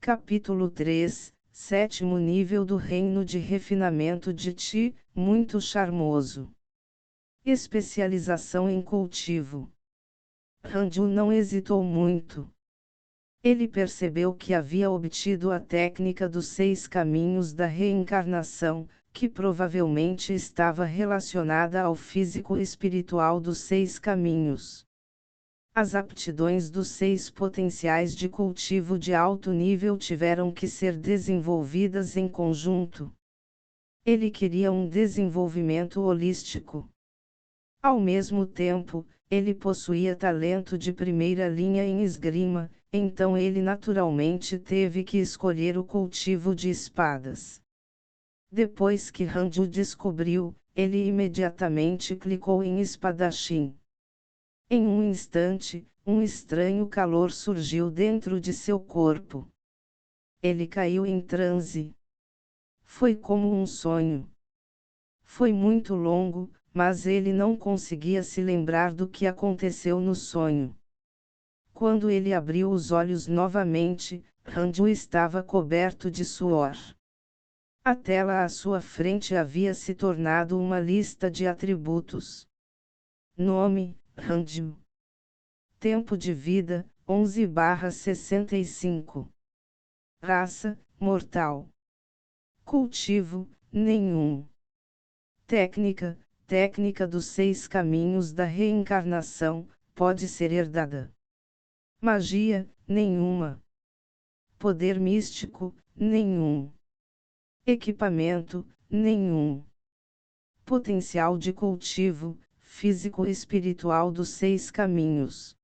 Capítulo 3, Sétimo nível do reino de refinamento de Ti, muito charmoso. Especialização em cultivo. Ranju não hesitou muito. Ele percebeu que havia obtido a técnica dos 6 caminhos da reencarnação, que provavelmente estava relacionada ao físico espiritual dos 6 caminhos. As aptidões dos 6 potenciais de cultivo de alto nível tiveram que ser desenvolvidas em conjunto. Ele queria um desenvolvimento holístico. Ao mesmo tempo, ele possuía talento de primeira linha em esgrima, então ele naturalmente teve que escolher o cultivo de espadas. Depois que Ranju descobriu, ele imediatamente clicou em espadachim. Em um instante, um estranho calor surgiu dentro de seu corpo. Ele caiu em transe. Foi como um sonho. Foi muito longo, mas ele não conseguia se lembrar do que aconteceu no sonho. Quando ele abriu os olhos novamente, Ranju estava coberto de suor. A tela à sua frente havia se tornado uma lista de atributos. Nome: Ranju. Tempo de vida: 11/65. Raça: mortal. Cultivo: nenhum. Técnica: técnica dos 6 caminhos da reencarnação, pode ser herdada. Magia: nenhuma. Poder místico: nenhum. Equipamento: nenhum. Potencial de cultivo: físico-espiritual dos 6 caminhos.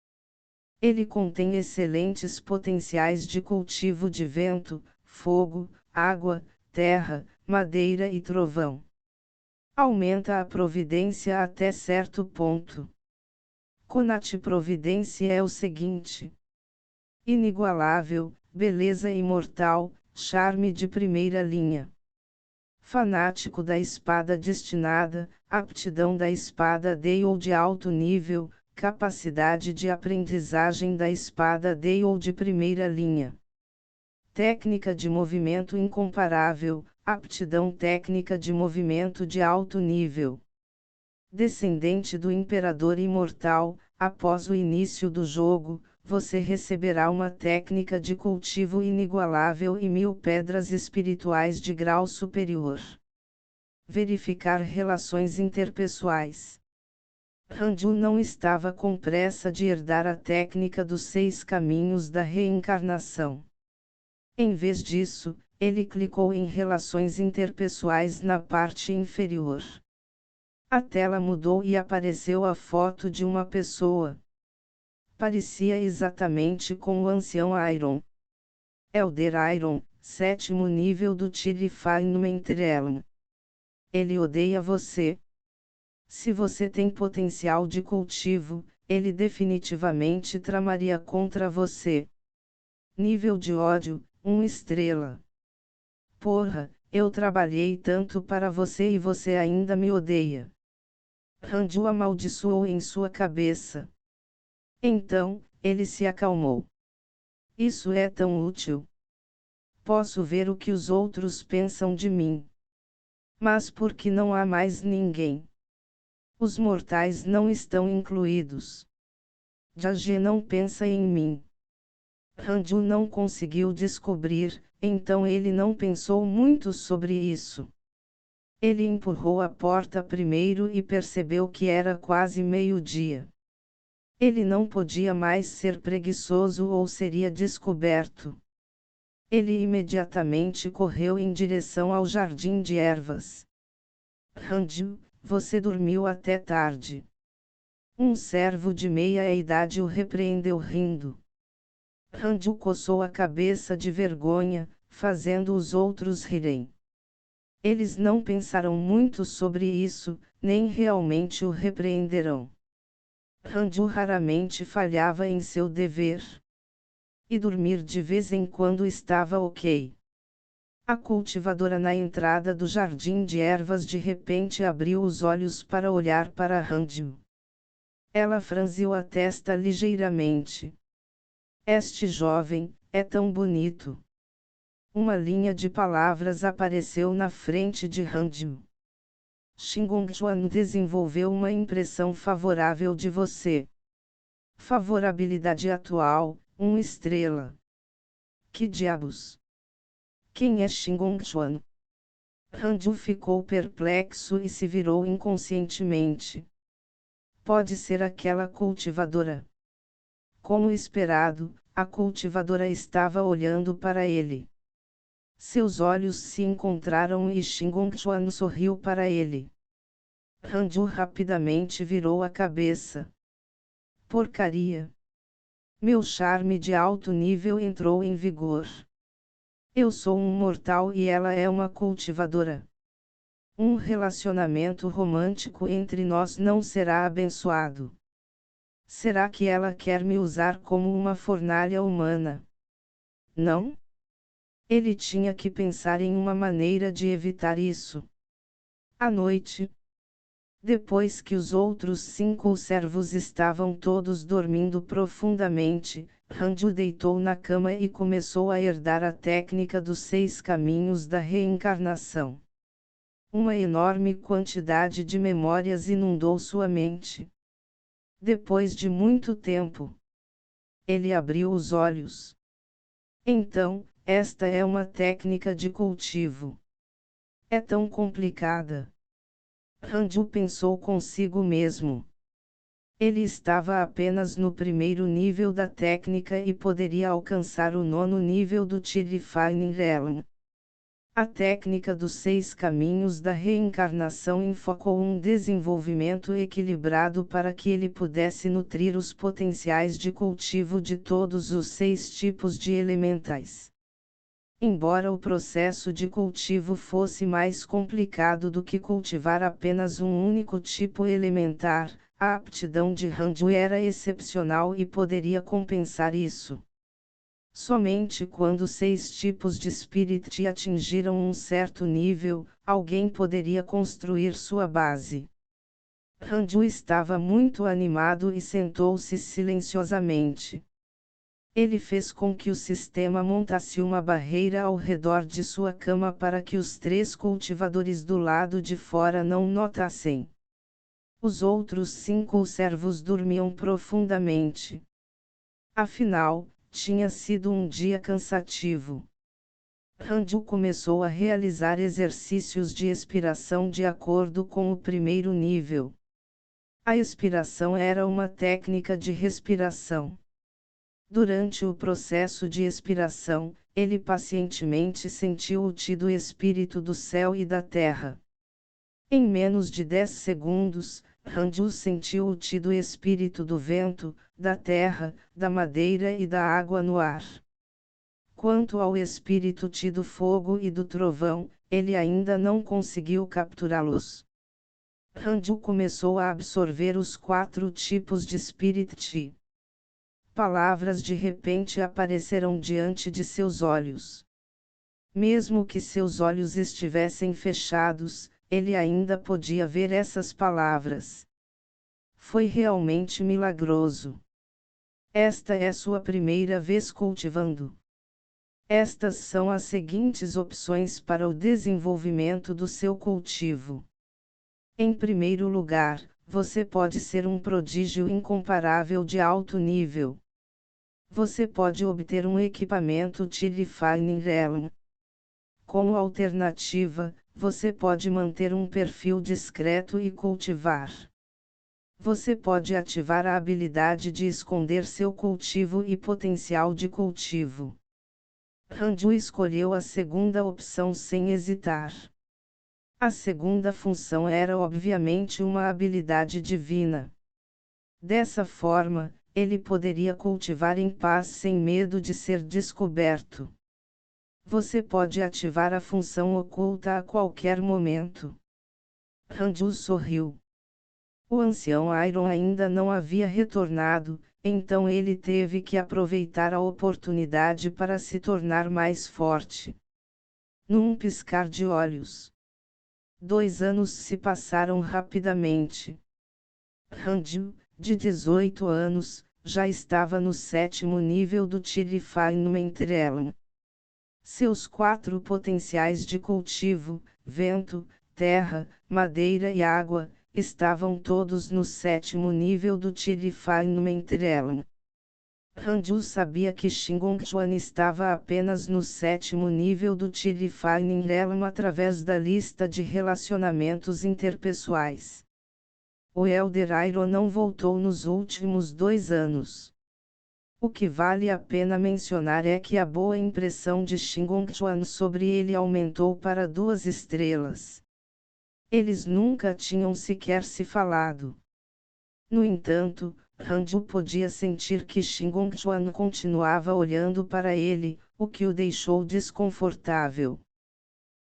Ele contém excelentes potenciais de cultivo de vento, fogo, água, terra, madeira e trovão. Aumenta a providência até certo ponto. Conate providência é o seguinte: inigualável, beleza imortal, charme de primeira linha. Fanático da espada destinada, aptidão da espada Dei ou de alto nível, capacidade de aprendizagem da espada Dei ou de primeira linha. Técnica de movimento incomparável, aptidão técnica de movimento de alto nível. Descendente do Imperador Imortal, após o início do jogo, você receberá uma técnica de cultivo inigualável e 1000 pedras espirituais de grau superior. Verificar relações interpessoais. Ranju não estava com pressa de herdar a técnica dos 6 caminhos da reencarnação. Em vez disso, ele clicou em relações interpessoais na parte inferior. A tela mudou e apareceu a foto de uma pessoa. Parecia exatamente com o ancião Iron. Elder Iron, 7º nível do Refinement Realm. Ele odeia você. Se você tem potencial de cultivo, ele definitivamente tramaria contra você. Nível de ódio: 1 estrela. Porra, eu trabalhei tanto para você e você ainda me odeia. Ranju amaldiçoou em sua cabeça. Então, ele se acalmou. Isso é tão útil. Posso ver o que os outros pensam de mim. Mas por que não há mais ninguém? Os mortais não estão incluídos. Jage não pensa em mim. Ranju não conseguiu descobrir, então ele não pensou muito sobre isso. Ele empurrou a porta primeiro e percebeu que era quase meio-dia. Ele não podia mais ser preguiçoso ou seria descoberto. Ele imediatamente correu em direção ao jardim de ervas. Ranju, você dormiu até tarde. Um servo de meia-idade o repreendeu rindo. Ranju coçou a cabeça de vergonha, fazendo os outros rirem. Eles não pensaram muito sobre isso, nem realmente o repreenderão. Ranju raramente falhava em seu dever. E dormir de vez em quando estava ok. A cultivadora na entrada do jardim de ervas de repente abriu os olhos para olhar para Ranju. Ela franziu a testa ligeiramente. Este jovem, é tão bonito. Uma linha de palavras apareceu na frente de Ranju. Xingongchuan desenvolveu uma impressão favorável de você. Favorabilidade atual, 1 estrela. Que diabos? Quem é Xingongchuan? Ranju ficou perplexo e se virou inconscientemente. Pode ser aquela cultivadora. Como esperado, a cultivadora estava olhando para ele. Seus olhos se encontraram e Xingongchuan sorriu para ele. Ranju rapidamente virou a cabeça. Porcaria! Meu charme de alto nível entrou em vigor. Eu sou um mortal e ela é uma cultivadora. Um relacionamento romântico entre nós não será abençoado. Será que ela quer me usar como uma fornalha humana? Não? Ele tinha que pensar em uma maneira de evitar isso. À noite, depois que os outros 5 servos estavam todos dormindo profundamente, Ranju deitou na cama e começou a herdar a técnica dos 6 caminhos da reencarnação. Uma enorme quantidade de memórias inundou sua mente. Depois de muito tempo, ele abriu os olhos. Então, esta é uma técnica de cultivo. É tão complicada. Ranju pensou consigo mesmo. Ele estava apenas no primeiro nível da técnica e poderia alcançar o 9º nível do Tirifying Realm. A técnica dos 6 caminhos da reencarnação enfocou um desenvolvimento equilibrado para que ele pudesse nutrir os potenciais de cultivo de todos os 6 tipos de elementais. Embora o processo de cultivo fosse mais complicado do que cultivar apenas um único tipo elementar, a aptidão de Ranju era excepcional e poderia compensar isso. Somente quando 6 tipos de Spirit atingiram um certo nível, alguém poderia construir sua base. Ranju estava muito animado e sentou-se silenciosamente. Ele fez com que o sistema montasse uma barreira ao redor de sua cama para que os 3 cultivadores do lado de fora não notassem. Os outros 5 servos dormiam profundamente. Afinal, tinha sido um dia cansativo. Ranju começou a realizar exercícios de expiração de acordo com o primeiro nível. A expiração era uma técnica de respiração. Durante o processo de expiração, ele pacientemente sentiu o Ti do espírito do céu e da terra. Em menos de 10 segundos, Ranju sentiu o Ti do espírito do vento, da terra, da madeira e da água no ar. Quanto ao espírito Ti do fogo e do trovão, ele ainda não conseguiu capturá-los. Ranju começou a absorver os 4 tipos de Spirit Ti. Palavras de repente apareceram diante de seus olhos. Mesmo que seus olhos estivessem fechados, ele ainda podia ver essas palavras. Foi realmente milagroso. Esta é sua primeira vez cultivando. Estas são as seguintes opções para o desenvolvimento do seu cultivo. Em primeiro lugar, você pode ser um prodígio incomparável de alto nível. Você pode obter um equipamento Tirifying Realm. Como alternativa, você pode manter um perfil discreto e cultivar. Você pode ativar a habilidade de esconder seu cultivo e potencial de cultivo. Ranju escolheu a segunda opção sem hesitar. A segunda função era obviamente uma habilidade divina. Dessa forma, ele poderia cultivar em paz sem medo de ser descoberto. Você pode ativar a função oculta a qualquer momento. Ranju sorriu. O ancião Iron ainda não havia retornado, então ele teve que aproveitar a oportunidade para se tornar mais forte. Num piscar de olhos. 2 anos se passaram rapidamente. Ranju, de 18 anos, já estava no 7º nível do Tirifying Realm. Seus 4 potenciais de cultivo, vento, terra, madeira e água, estavam todos no 7º nível do Refinement Realm. Ranju sabia que Shingonchuan estava apenas no 7º nível do Refining Realm através da lista de relacionamentos interpessoais. O Elder Iroh não voltou nos últimos 2 anos. O que vale a pena mencionar é que a boa impressão de Shingonchuan sobre ele aumentou para 2 estrelas. Eles nunca tinham sequer se falado. No entanto, Ranju podia sentir que Shingonchuan continuava olhando para ele, o que o deixou desconfortável.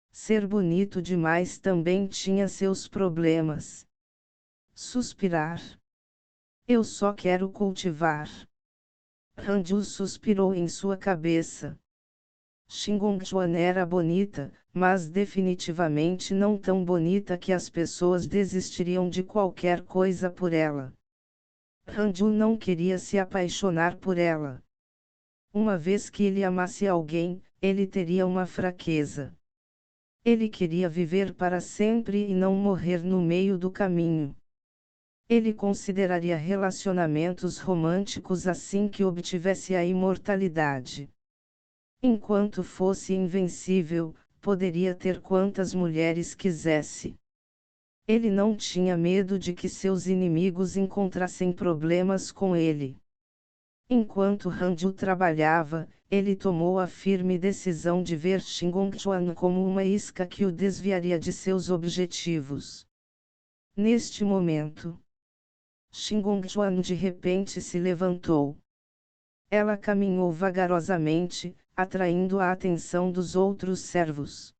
Ser bonito demais também tinha seus problemas. Suspirar. Eu só quero cultivar. Ranju suspirou em sua cabeça. Shingonchuan era bonita, mas definitivamente não tão bonita que as pessoas desistiriam de qualquer coisa por ela. Ranju não queria se apaixonar por ela. Uma vez que ele amasse alguém, ele teria uma fraqueza. Ele queria viver para sempre e não morrer no meio do caminho. Ele consideraria relacionamentos românticos assim que obtivesse a imortalidade. Enquanto fosse invencível, poderia ter quantas mulheres quisesse. Ele não tinha medo de que seus inimigos encontrassem problemas com ele. Enquanto Ranju trabalhava, ele tomou a firme decisão de ver Shingonchuan como uma isca que o desviaria de seus objetivos. Neste momento, Shingonchuan de repente se levantou. Ela caminhou vagarosamente, atraindo a atenção dos outros servos.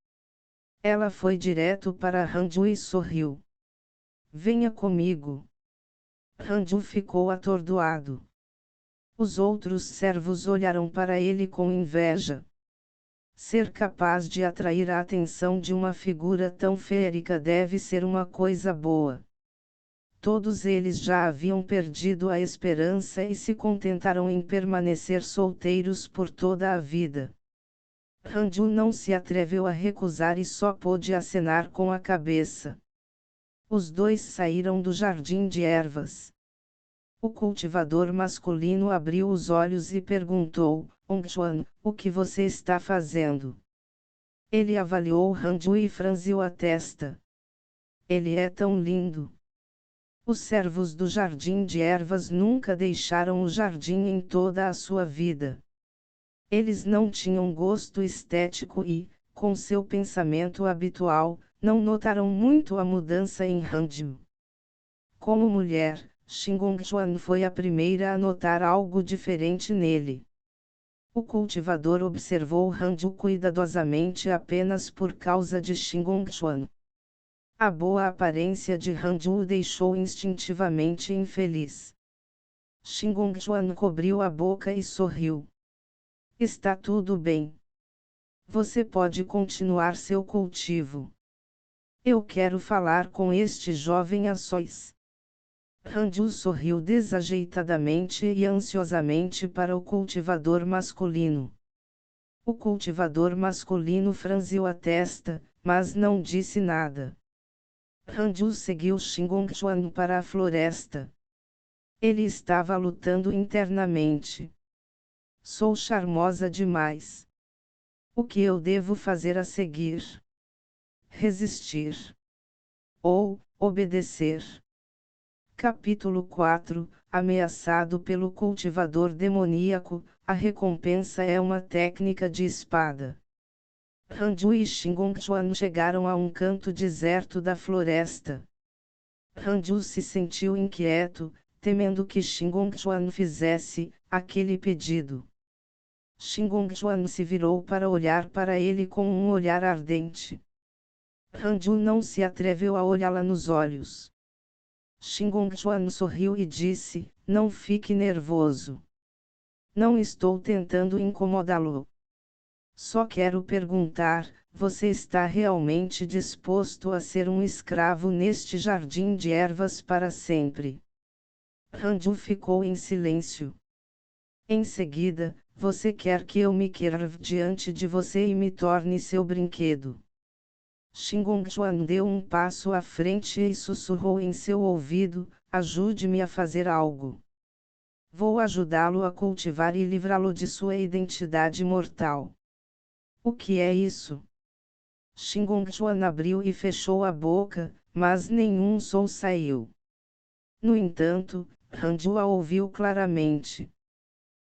Ela foi direto para Ranju e sorriu. Venha comigo. Ranju ficou atordoado. Os outros servos olharam para ele com inveja. Ser capaz de atrair a atenção de uma figura tão feérica deve ser uma coisa boa. Todos eles já haviam perdido a esperança e se contentaram em permanecer solteiros por toda a vida. Ranju não se atreveu a recusar e só pôde acenar com a cabeça. Os dois saíram do jardim de ervas. O cultivador masculino abriu os olhos e perguntou: Ongchuan, o que você está fazendo? Ele avaliou Ranju e franziu a testa. Ele é tão lindo. Os servos do jardim de ervas nunca deixaram o jardim em toda a sua vida. Eles não tinham gosto estético e, com seu pensamento habitual, não notaram muito a mudança em Ranju. Como mulher, Shingonchuan foi a primeira a notar algo diferente nele. O cultivador observou Ranju cuidadosamente apenas por causa de Shingonchuan. A boa aparência de Ranju o deixou instintivamente infeliz. Shingonchuan cobriu a boca e sorriu. Está tudo bem. Você pode continuar seu cultivo. Eu quero falar com este jovem a sós. Ranju sorriu desajeitadamente e ansiosamente para o cultivador masculino. O cultivador masculino franziu a testa, mas não disse nada. Ranju seguiu Shingonchuan para a floresta. Ele estava lutando internamente. Sou charmosa demais. O que eu devo fazer a seguir? Resistir. Ou, obedecer. Capítulo 4 Ameaçado pelo cultivador demoníaco, a recompensa é uma técnica de espada. Ranju e Shingonchuan chegaram a um canto deserto da floresta. Ranju se sentiu inquieto, temendo que Shingonchuan fizesse aquele pedido. Shingonchuan se virou para olhar para ele com um olhar ardente. Ranju não se atreveu a olhá-la nos olhos. Shingonchuan sorriu e disse: Não fique nervoso. Não estou tentando incomodá-lo. Só quero perguntar: você está realmente disposto a ser um escravo neste jardim de ervas para sempre? Ranju ficou em silêncio. Em seguida, você quer que eu me curve diante de você e me torne seu brinquedo? Xingongchuan deu um passo à frente e sussurrou em seu ouvido, ajude-me a fazer algo. Vou ajudá-lo a cultivar e livrá-lo de sua identidade mortal. O que é isso? Xingongchuan abriu e fechou a boca, mas nenhum som saiu. No entanto, Hanju a ouviu claramente.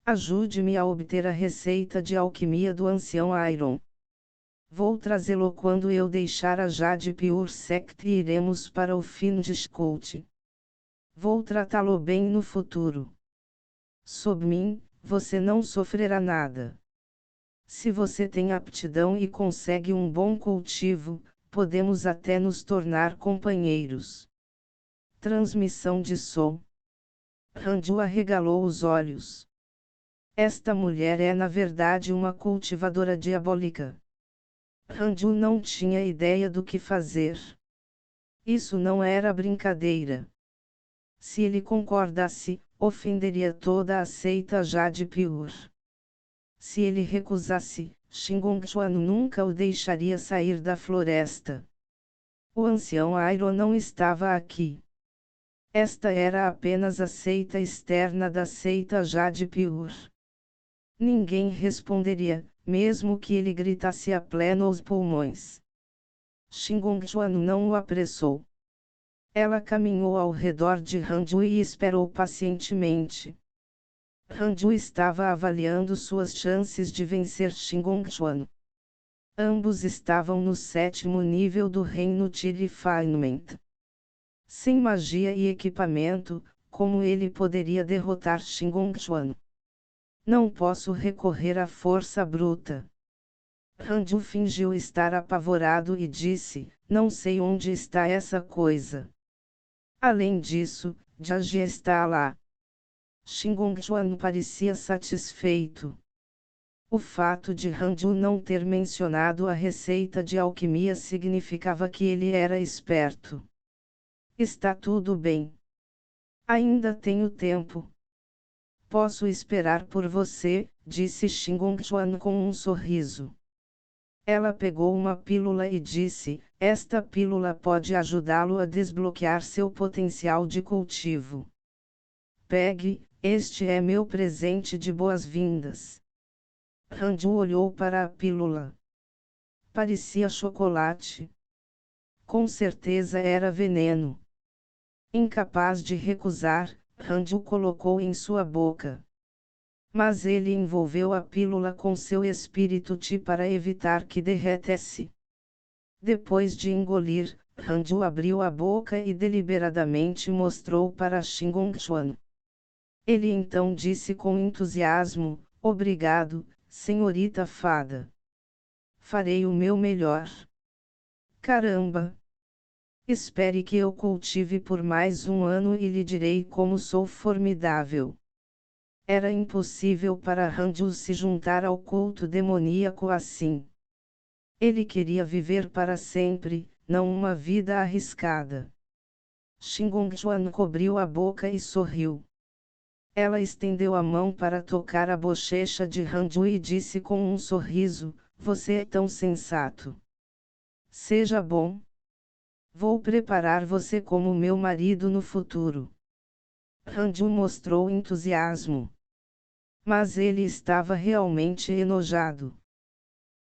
Ajude-me a obter a receita de alquimia do ancião Iron. Vou trazê-lo quando eu deixar a Jade Pure Sect e iremos para o Fiendish Cult. Vou tratá-lo bem no futuro. Sob mim, você não sofrerá nada. Se você tem aptidão e consegue um bom cultivo, podemos até nos tornar companheiros. Transmissão de som. Hanju arregalou os olhos. Esta mulher é na verdade uma cultivadora diabólica. Hanju não tinha ideia do que fazer. Isso não era brincadeira. Se ele concordasse, ofenderia toda a seita Jade Pure. Se ele recusasse, Xingongchuan nunca o deixaria sair da floresta. O ancião Iroh não estava aqui. Esta era apenas a seita externa da seita Jade Pure. Ninguém responderia, mesmo que ele gritasse a plenos pulmões. Xingongchuan não o apressou. Ela caminhou ao redor de Hanju e esperou pacientemente. Hanju estava avaliando suas chances de vencer Xingongchuan. Ambos estavam no 7º nível do reino de Refinement. Sem magia e equipamento, como ele poderia derrotar Xingongchuan? Não posso recorrer à força bruta. Hanju fingiu estar apavorado e disse, não sei onde está essa coisa. Além disso, Jiaji está lá. Xingongchuan parecia satisfeito. O fato de Hanju não ter mencionado a receita de alquimia significava que ele era esperto. Está tudo bem. Ainda tenho tempo. Posso esperar por você, disse Xingongchuan com um sorriso. Ela pegou uma pílula e disse, esta pílula pode ajudá-lo a desbloquear seu potencial de cultivo. Pegue, este é meu presente de boas-vindas. Hanju olhou para a pílula. Parecia chocolate. Com certeza era veneno. Incapaz de recusar, Hanju colocou em sua boca. Mas ele envolveu a pílula com seu espírito Ti para evitar que derretesse. Depois de engolir, Hanju abriu a boca e deliberadamente mostrou para Xingongchuan. Ele então disse com entusiasmo, obrigado, senhorita fada. Farei o meu melhor. Caramba! Espere que eu cultive por mais um ano e lhe direi como sou formidável. Era impossível para Hanju se juntar ao culto demoníaco assim. Ele queria viver para sempre, não uma vida arriscada. Xingongchuan cobriu a boca e sorriu. Ela estendeu a mão para tocar a bochecha de Hanju e disse com um sorriso, você é tão sensato. Seja bom. Vou preparar você como meu marido no futuro. Hanju mostrou entusiasmo. Mas ele estava realmente enojado.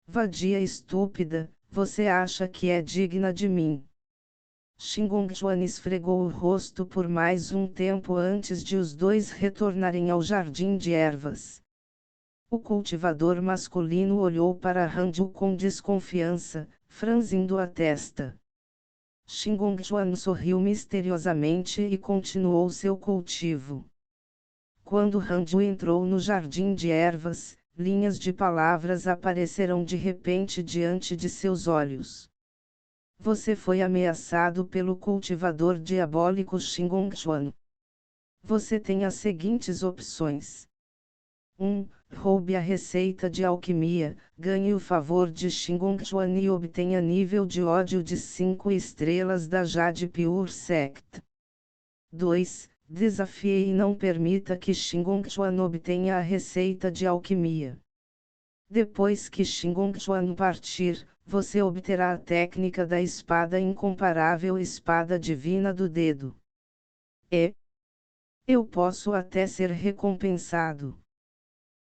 Vadia estúpida, você acha que é digna de mim? Xingongchuan esfregou o rosto por mais um tempo antes de os dois retornarem ao jardim de ervas. O cultivador masculino olhou para Hanju com desconfiança, franzindo a testa. Xingongchuan sorriu misteriosamente e continuou seu cultivo. Quando Hanju entrou no jardim de ervas, linhas de palavras apareceram de repente diante de seus olhos. Você foi ameaçado pelo cultivador diabólico Xingongchuan. Você tem as seguintes opções. 1. Roube a receita de alquimia, ganhe o favor de Xingongchuan e obtenha nível de ódio de 5 estrelas da Jade Pure Sect. 2. Desafie e não permita que Shingon obtenha a receita de alquimia. Depois que Shingon partir, você obterá a técnica da espada incomparável, espada divina do dedo. Eu posso até ser recompensado.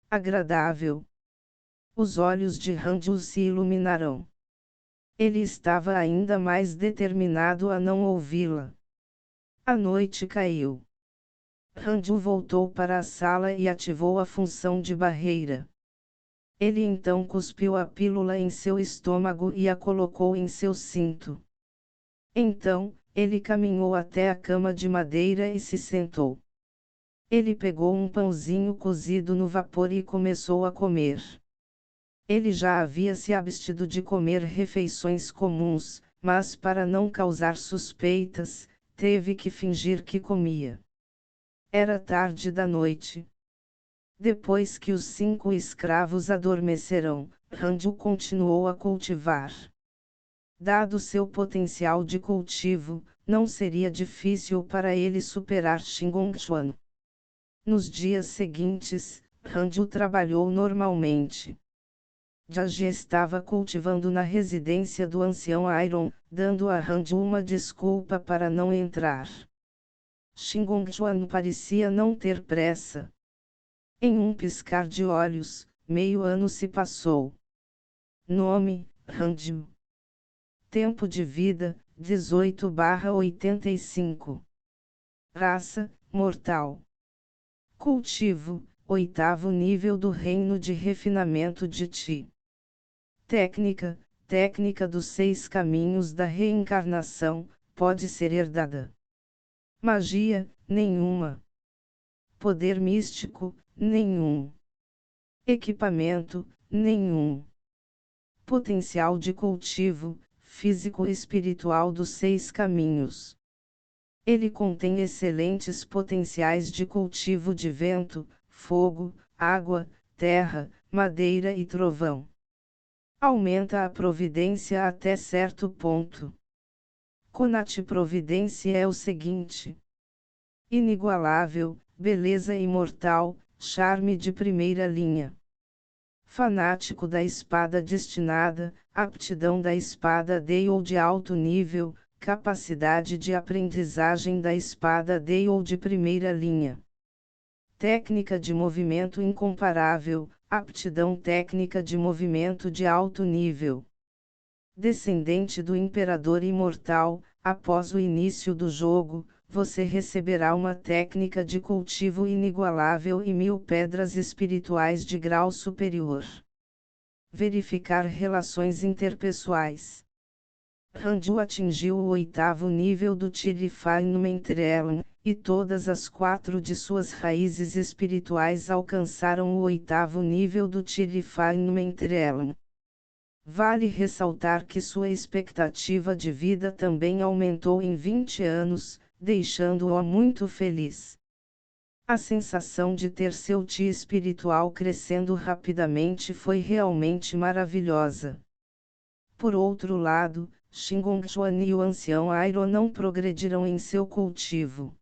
Agradável. Os olhos de Hanju se iluminarão. Ele estava ainda mais determinado a não ouvi-la. A noite caiu. Hanju voltou para a sala e ativou a função de barreira. Ele então cuspiu a pílula em seu estômago e a colocou em seu cinto. Então, ele caminhou até a cama de madeira e se sentou. Ele pegou um pãozinho cozido no vapor e começou a comer. Ele já havia se abstido de comer refeições comuns, mas para não causar suspeitas, teve que fingir que comia. Era tarde da noite. Depois que os 5 escravos adormeceram, Hanju continuou a cultivar. Dado seu potencial de cultivo, não seria difícil para ele superar Shingon. Nos dias seguintes, Hanju trabalhou normalmente. Jaji estava cultivando na residência do ancião Iron, dando a Hanju uma desculpa para não entrar. Shingon parecia não ter pressa. Em um piscar de olhos, meio ano se passou. Nome: Hanju. Tempo de vida: 18/85. Raça: mortal. Cultivo: 8º nível do reino de refinamento de Ti. Técnica: técnica dos 6 caminhos da reencarnação, pode ser herdada. Magia: nenhuma. Poder místico: nenhum. Equipamento: nenhum. Potencial de cultivo: físico-espiritual dos 6 caminhos. Ele contém excelentes potenciais de cultivo de vento, fogo, água, terra, madeira e trovão. Aumenta a providência até certo ponto. Conate providência é o seguinte: inigualável, beleza imortal, charme de primeira linha. Fanático da espada destinada, aptidão da espada Dale de alto nível, capacidade de aprendizagem da espada Dale de primeira linha. Técnica de movimento incomparável, aptidão técnica de movimento de alto nível. Descendente do Imperador Imortal, após o início do jogo, você receberá uma técnica de cultivo inigualável e 1000 pedras espirituais de grau superior. Verificar relações interpessoais. Hanju atingiu o 8º nível do Tirifainumentrelm, e todas as 4 de suas raízes espirituais alcançaram o 8º nível do Tirifainumentrelm. Vale ressaltar que sua expectativa de vida também aumentou em 20 anos, deixando-o muito feliz. A sensação de ter seu Ti espiritual crescendo rapidamente foi realmente maravilhosa. Por outro lado, Shingon e o ancião Iroh não progrediram em seu cultivo.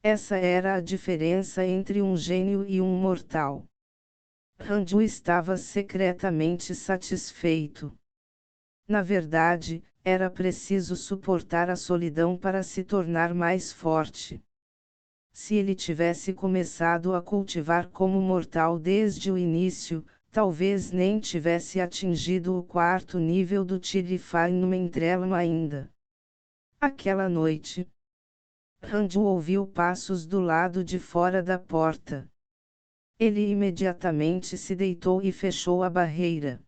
Essa era a diferença entre um gênio e um mortal. Hanju estava secretamente satisfeito. Na verdade, era preciso suportar a solidão para se tornar mais forte. Se ele tivesse começado a cultivar como mortal desde o início, talvez nem tivesse atingido o 4º nível do Tirifainumentrelm ainda. Aquela noite, Hanju ouviu passos do lado de fora da porta. Ele imediatamente se deitou e fechou a barreira.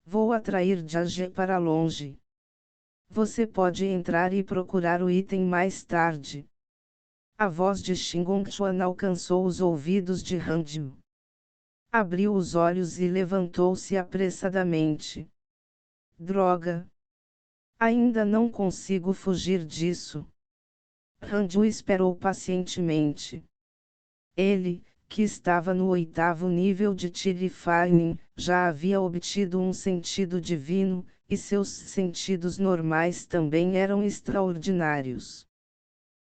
Vou atrair Jaji para longe. Você pode entrar e procurar o item mais tarde. A voz de Shingon alcançou os ouvidos de Hanju. Abriu os olhos e levantou-se apressadamente. Droga! Ainda não consigo fugir disso. Hanju esperou pacientemente. Ele, que estava no 8º nível de Tirifaining, já havia obtido um sentido divino, e seus sentidos normais também eram extraordinários.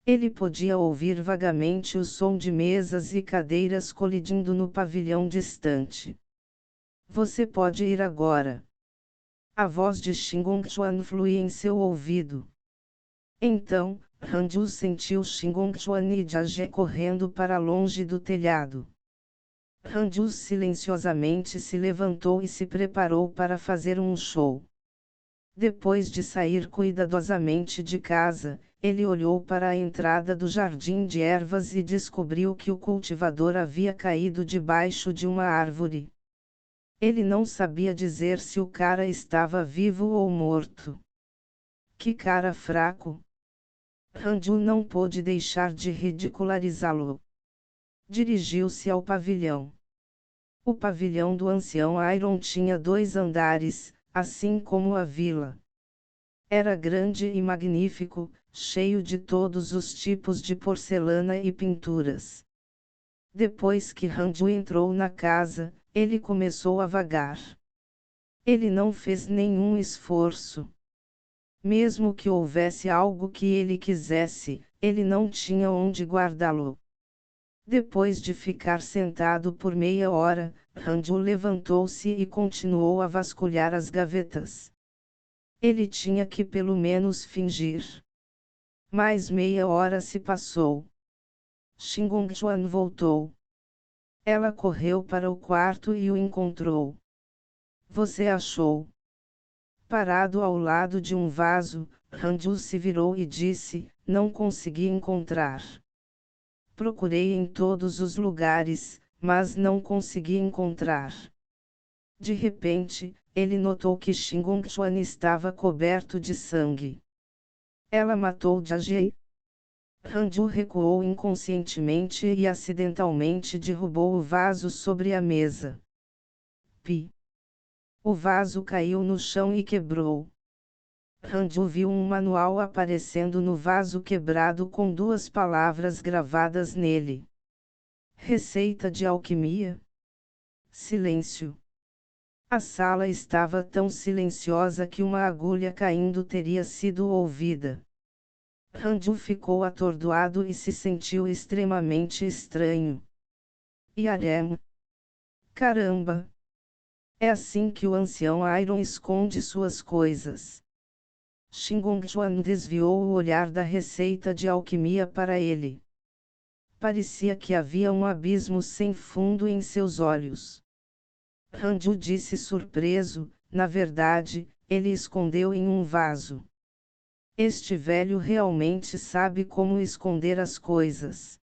Ele podia ouvir vagamente o som de mesas e cadeiras colidindo no pavilhão distante. Você pode ir agora. A voz de Xingongchuan fluía em seu ouvido. Então, Hanju sentiu Xingongchuan e Jiaje correndo para longe do telhado. Hanju silenciosamente se levantou e se preparou para fazer um show. Depois de sair cuidadosamente de casa, ele olhou para a entrada do jardim de ervas e descobriu que o cultivador havia caído debaixo de uma árvore. Ele não sabia dizer se o cara estava vivo ou morto. Que cara fraco! Hanju não pôde deixar de ridicularizá-lo. Dirigiu-se ao pavilhão. O pavilhão do ancião Iron tinha 2 andares, assim como a vila. Era grande e magnífico, cheio de todos os tipos de porcelana e pinturas. Depois que Hanju entrou na casa, ele começou a vagar. Ele não fez nenhum esforço. Mesmo que houvesse algo que ele quisesse, ele não tinha onde guardá-lo. Depois de ficar sentado por meia hora, Hanju levantou-se e continuou a vasculhar as gavetas. Ele tinha que pelo menos fingir. Mais meia hora se passou. Xingongchuan voltou. Ela correu para o quarto e o encontrou. Você achou? Parado ao lado de um vaso, Hanju se virou e disse, não consegui encontrar. Procurei em todos os lugares, mas não consegui encontrar. De repente, ele notou que Xingongchuan estava coberto de sangue. Ela matou Jiaje? Hanju recuou inconscientemente e acidentalmente derrubou o vaso sobre a mesa. Pi! O vaso caiu no chão e quebrou. Hanju viu um manual aparecendo no vaso quebrado com 2 palavras gravadas nele. Receita de alquimia? Silêncio. A sala estava tão silenciosa que uma agulha caindo teria sido ouvida. Hanju ficou atordoado e se sentiu extremamente estranho. Yarem! Caramba! É assim que o ancião Iron esconde suas coisas. Xingongchuan desviou o olhar da receita de alquimia para ele. Parecia que havia um abismo sem fundo em seus olhos. Hanju disse surpreso, na verdade, ele escondeu em um vaso. Este velho realmente sabe como esconder as coisas.